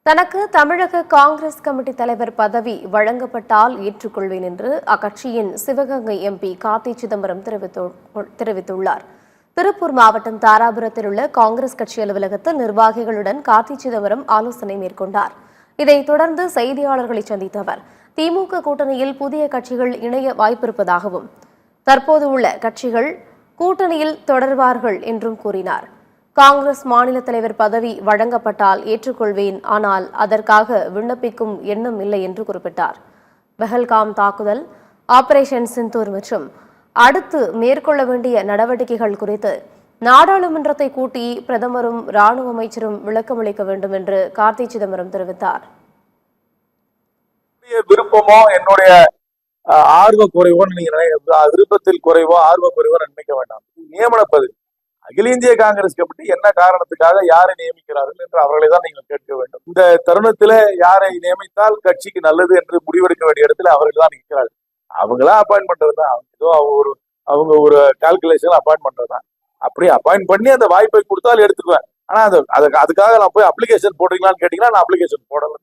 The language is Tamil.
தனக்கு தமிழக காங்கிரஸ் கமிட்டி தலைவர் பதவி வழங்கப்பட்டால் ஏற்றுக்கொள்வேன் என்று அக்கட்சியின் சிவகங்கை எம்பி கார்த்தி சிதம்பரம் தெரிவித்துள்ளார். திருப்பூர் மாவட்டம் தாராபுரத்தில் உள்ள காங்கிரஸ் கட்சி அலுவலகத்தில் நிர்வாகிகளுடன் கார்த்தி சிதம்பரம் ஆலோசனை மேற்கொண்டார். இதைத் தொடர்ந்து செய்தியாளர்களை சந்தித்த அவர் திமுக கூட்டணியில் புதிய கட்சிகள் இணைய வாய்ப்பிருப்பதாகவும் தற்போது உள்ள கட்சிகள் கூட்டணியில் தொடர்வார்கள் என்றும் கூறினார். காங்கிரஸ் மாநில தலைவர் பதவி வழங்கப்பட்டால் ஏற்றுக்கொள்வேன், ஆனால் அதற்காக விண்ணப்பிக்கும் எண்ணம் இல்லை என்று குறிப்பிட்டார். பெஹல்காம் தாக்குதல், ஆபரேஷன் சிந்தூர் மற்றும் அடுத்து மேற்கொள்ள வேண்டிய நடவடிக்கைகள் குறித்து நாடாளுமன்றத்தை கூட்டி பிரதமரும் ராணுவ அமைச்சரும் விளக்கமளிக்க வேண்டும் என்று கார்த்தி சிதம்பரம் தெரிவித்தார். விருப்பமோ என்னுடைய ஆர்வ குறைவோ நீங்க விருப்பத்தில் குறைவோ ஆர்வ குறைவோ நினைக்க வேண்டாம். நியமன பதவி அகில இந்திய காங்கிரஸ் கமிட்டி என்ன காரணத்துக்காக யாரை நியமிக்கிறார்கள் என்று அவர்களை தான் நீங்கள் கேட்க வேண்டும். இந்த தருணத்துல யாரை நியமித்தால் கட்சிக்கு நல்லது என்று முடிவெடுக்க வேண்டிய இடத்துல அவர்கள் தான் நிற்கிறார்கள். அவங்களா அப்பாயின்ட் பண்றதுதான், ஏதோ அவங்க ஒரு கால்குலேஷன் அப்பாயின்ட் பண்றதுதான். அப்படி அப்பாயின்ட் பண்ணி அந்த வாய்ப்பை கொடுத்தால் எடுத்துக்குவேன். ஆனா அதுக்காக நான் போய் அப்ளிகேஷன் போடுறீங்களான்னு கேட்டீங்கன்னா நான் அப்ளிகேஷன் போடல.